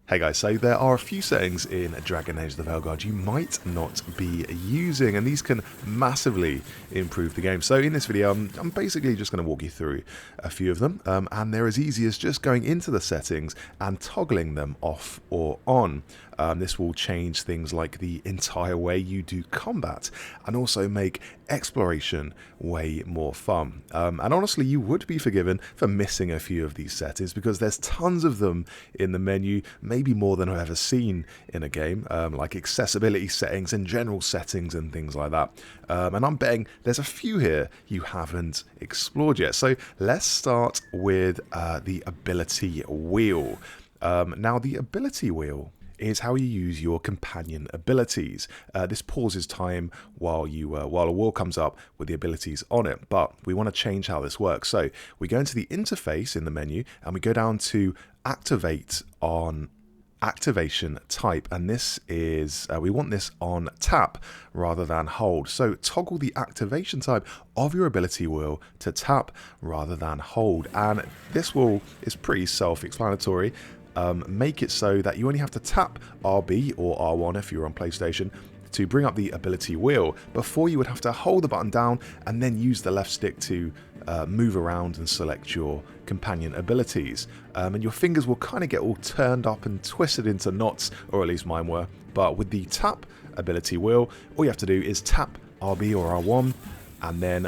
Hey guys, so there are a few settings in Dragon Age The Veilguard you might not be using, and these can massively improve the game. So in this video, I'm basically just going to walk you through a few of them, and they're as easy as just going into the settings and toggling them off or on. This will change things like the entire way you do combat, and also make exploration way more fun. And honestly, you would be forgiven for missing a few of these settings, because there's tons of them in the menu, maybe more than I've ever seen in a game, like accessibility settings and general settings and things like that. And I'm betting there's a few here you haven't explored yet. So let's start with the ability wheel. Now, the ability wheel is how you use your companion abilities. This pauses time while a wall comes up with the abilities on it, but we want to change how this works. So we go into the interface in the menu and we go down to activate on activation type, and this is we want this on tap rather than hold. So toggle the activation type of your ability wheel to tap rather than hold, and this wheel is pretty self-explanatory. Make it so that you only have to tap RB or R1 if you're on PlayStation to bring up the ability wheel. Before, you would have to hold the button down and then use the left stick to move around and select your companion abilities. And your fingers will kind of get all turned up and twisted into knots, or at least mine were. But with the tap ability wheel, all you have to do is tap RB or R1, and then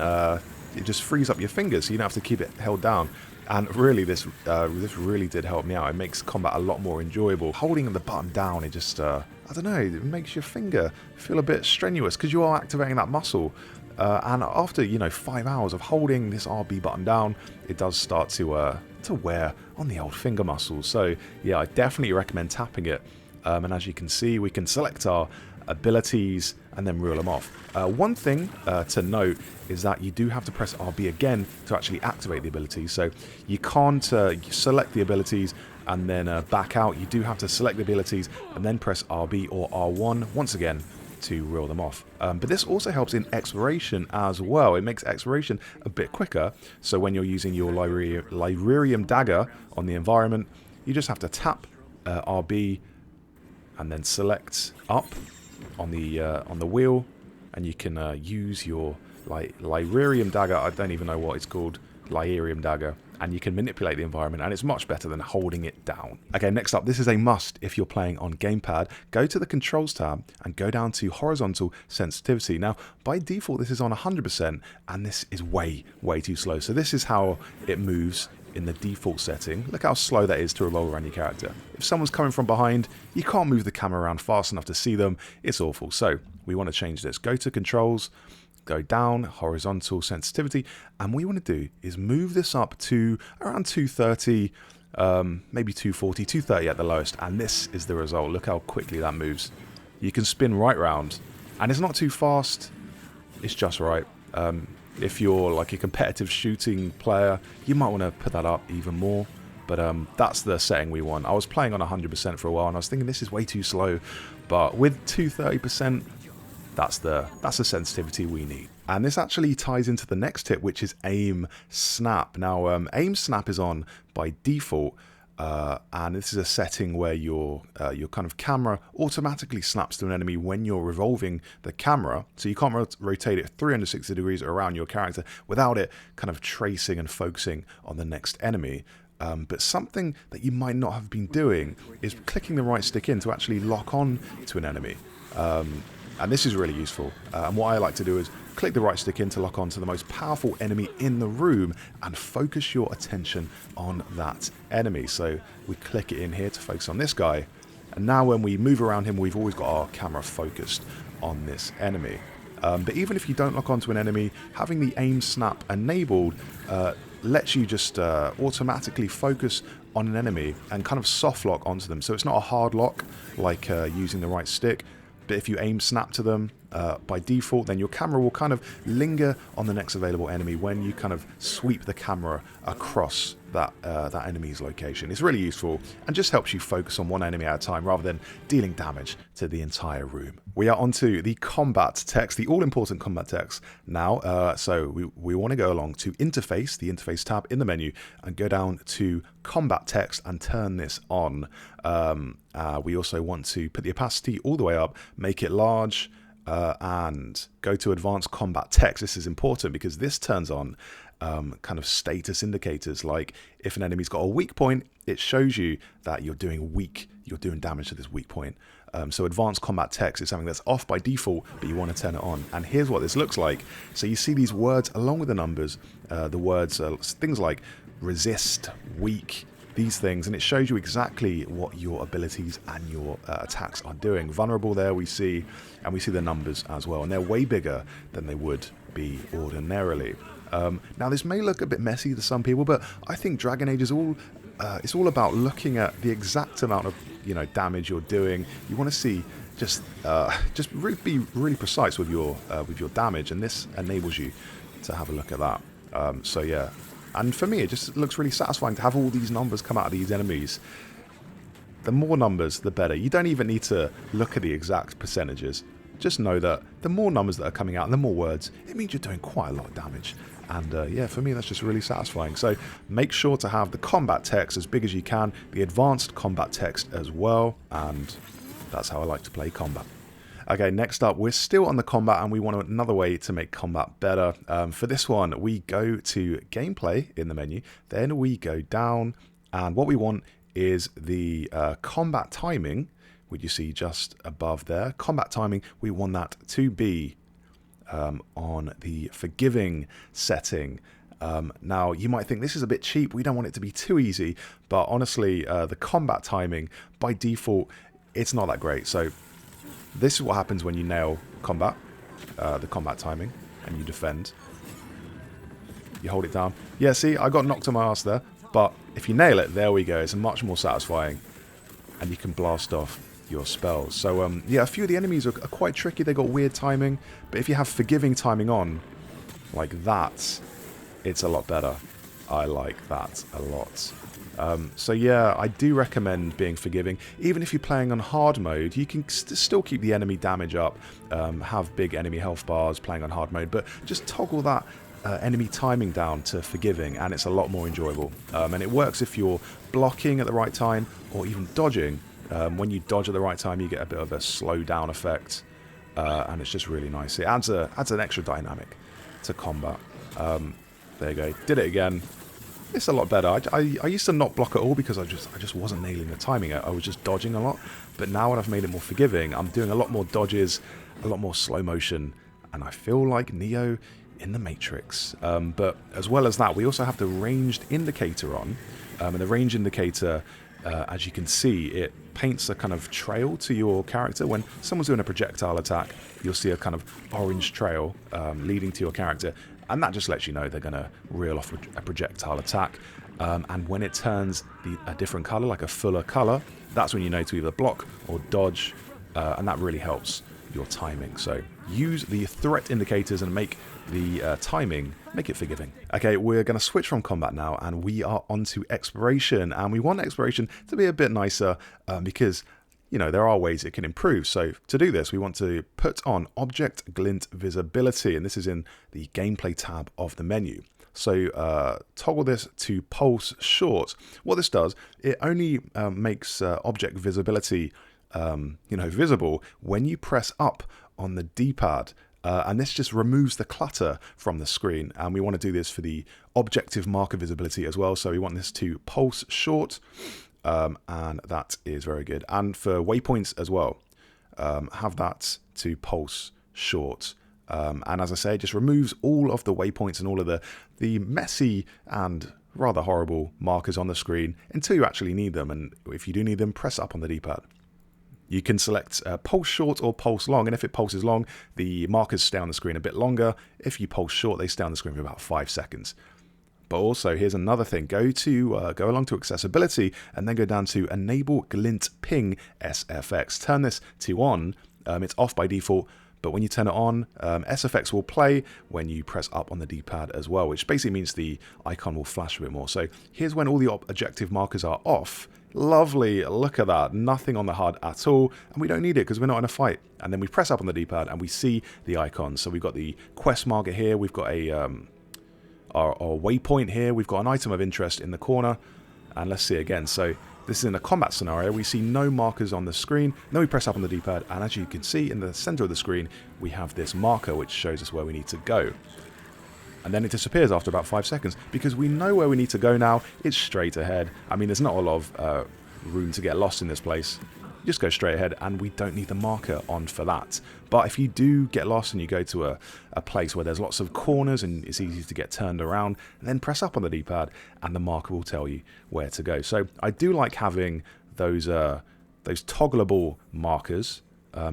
it just frees up your fingers, so you don't have to keep it held down. And really, this really did help me out. It makes combat a lot more enjoyable. Holding the button down, it just, I don't know, it makes your finger feel a bit strenuous because you are activating that muscle. And after, 5 hours of holding this RB button down, it does start to wear on the old finger muscles. So yeah, I definitely recommend tapping it. And as you can see, we can select our abilities and then reel them off. One thing to note is that you do have to press RB again to actually activate the abilities. So you can't select the abilities and then back out. You do have to select the abilities and then press RB or R1 once again to reel them off. But this also helps in exploration as well. It makes exploration a bit quicker. So when you're using your Lyrium dagger on the environment, you just have to tap RB and then select up on the wheel, and you can use your Lyrium dagger. I don't even know what it's called, Lyrium dagger, and you can manipulate the environment, and it's much better than holding it down. Okay, next up, this is a must if you're playing on gamepad. Go to the controls tab and go down to horizontal sensitivity. Now, by default, this is on 100%, and this is way too slow. So this is how it moves in the default setting. Look how slow that is to revolve around your character. If someone's coming from behind, you can't move the camera around fast enough to see them. It's awful. So we want to change this. Go to controls, go down, horizontal sensitivity, and what you want to do is move this up to around 230, maybe 240, 230 at the lowest, and this is the result. Look how quickly that moves. You can spin right round, and it's not too fast, it's just right. If you're like a competitive shooting player, you might want to put that up even more, but that's the setting we want. I was playing on 100% for a while, and I was thinking this is way too slow, but with 230%, that's the sensitivity we need. And this actually ties into the next tip, which is aim snap. Now, aim snap is on by default, and this is a setting where your kind of camera automatically snaps to an enemy when you're revolving the camera. So you can't rotate it 360 degrees around your character without it kind of tracing and focusing on the next enemy. But something that you might not have been doing is clicking the right stick in to actually lock on to an enemy. And this is really useful. And what I like to do is click the right stick in to lock on to the most powerful enemy in the room and focus your attention on that enemy. So we click it in here to focus on this guy. And now when we move around him, we've always got our camera focused on this enemy. But even if you don't lock onto an enemy, having the aim snap enabled lets you just automatically focus on an enemy and kind of soft lock onto them. So it's not a hard lock like using the right stick. But if you aim snap to them, by default, then your camera will kind of linger on the next available enemy when you kind of sweep the camera across that enemy's location. It's really useful and just helps you focus on one enemy at a time rather than dealing damage to the entire room. We are onto the combat text, the all-important combat text now. So we want to go along to interface, the interface tab in the menu, and go down to combat text and turn this on. We also want to put the opacity all the way up, make it large, and go to advanced combat text. This is important because this turns on kind of status indicators, like if an enemy's got a weak point, it shows you that you're doing damage to this weak point. So advanced combat text is something that's off by default, but you want to turn it on. And here's what this looks like. So you see these words along with the numbers, the words, things like resist, weak, these things, and it shows you exactly what your abilities and your attacks are doing. Vulnerable there we see, and we see the numbers as well, and they're way bigger than they would be ordinarily. Now this may look a bit messy to some people, but I think Dragon Age is all it's all about looking at the exact amount of damage you're doing. You want to see just be really precise with your damage, and this enables you to have a look at that. So yeah, and for me it just looks really satisfying to have all these numbers come out of these enemies. The more numbers, the better. You don't even need to look at the exact percentages. Just know that the more numbers that are coming out and the more words, it means you're doing quite a lot of damage. And yeah, for me, that's just really satisfying. So make sure to have the combat text as big as you can, the advanced combat text as well. And that's how I like to play combat. Okay, next up, we're still on the combat, and we want another way to make combat better. For this one, we go to gameplay in the menu. Then we go down, and what we want is the combat timing, which you see just above there. Combat timing, we want that to be on the forgiving setting. Now, you might think this is a bit cheap. We don't want it to be too easy, but honestly, the combat timing, by default, it's not that great. So this is what happens when you nail combat, the combat timing, and you defend. You hold it down. Yeah, see, I got knocked on my ass there, but if you nail it, there we go. It's much more satisfying, and you can blast off your spells. So yeah, a few of the enemies are quite tricky. They got weird timing, but if you have forgiving timing on like that, it's a lot better. I like that a lot. So yeah, I do recommend being forgiving. Even if you're playing on hard mode, you can still keep the enemy damage up, have big enemy health bars playing on hard mode, but just toggle that enemy timing down to forgiving, and it's a lot more enjoyable. And it works if you're blocking at the right time or even dodging. When you dodge at the right time, you get a bit of a slow down effect, and it's just really nice. It adds an extra dynamic to combat. There you go. Did it again. It's a lot better. I used to not block at all because I just wasn't nailing the timing. I was just dodging a lot. But now when I've made it more forgiving, I'm doing a lot more dodges, a lot more slow motion, and I feel like Neo in the Matrix. But as well as that, we also have the ranged indicator on, and the range indicator, as you can see, it paints a kind of trail to your character. When someone's doing a projectile attack, you'll see a kind of orange trail leading to your character, and that just lets you know they're going to reel off a projectile attack. And when it turns a different color, like a fuller color, that's when you know to either block or dodge, and that really helps your timing. So use the threat indicators and make the timing, make it forgiving. Okay, we're going to switch from combat now, and we are onto exploration, and we want exploration to be a bit nicer because there are ways it can improve. So to do this, we want to put on object glint visibility, and this is in the gameplay tab of the menu. So toggle this to pulse short. What this does, it only makes object visibility visible when you press up on the D-pad, and this just removes the clutter from the screen. And we want to do this for the objective marker visibility as well. So we want this to pulse short, and that is very good. And for waypoints as well, have that to pulse short. And as I say, it just removes all of the waypoints and all of the messy and rather horrible markers on the screen until you actually need them. And if you do need them, press up on the D-pad. You can select pulse short or pulse long, and if it pulses long, the markers stay on the screen a bit longer. If you pulse short, they stay on the screen for about 5 seconds. But also, here's another thing. Go along to accessibility, and then go down to enable glint ping SFX. Turn this to on. It's off by default, But when you turn it on, SFX will play when you press up on the D-pad as well, which basically means the icon will flash a bit more. So here's when all the objective markers are off. Lovely, look at that, nothing on the HUD at all, and we don't need it because we're not in a fight. And then we press up on the D-pad and we see the icons. So we've got the quest marker here, we've got a our waypoint here, we've got an item of interest in the corner, and let's see again. So this is in a combat scenario, we see no markers on the screen, then we press up on the D-pad, and as you can see in the center of the screen, we have this marker which shows us where we need to go. And then it disappears after about 5 seconds, because we know where we need to go now, it's straight ahead. I mean, there's not a lot of room to get lost in this place. You just go straight ahead, and we don't need the marker on for that. But if you do get lost and you go to a place where there's lots of corners and it's easy to get turned around, then press up on the D-pad and the marker will tell you where to go. So I do like having those toggleable markers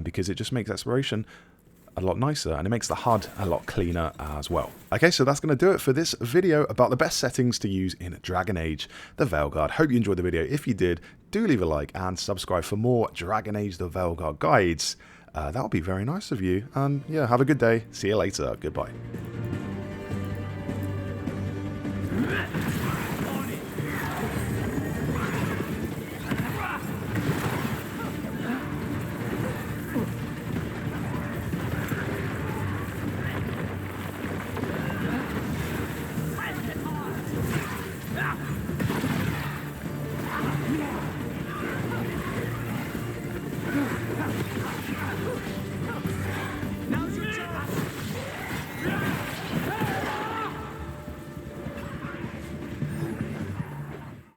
because it just makes exploration a lot nicer, and it makes the HUD a lot cleaner as well. Okay, so that's going to do it for this video about the best settings to use in Dragon Age The Veilguard. Hope you enjoyed the video. If you did, do leave a like and subscribe for more Dragon Age The Veilguard guides. That would be very nice of you. And yeah, have a good day. See you later. Goodbye.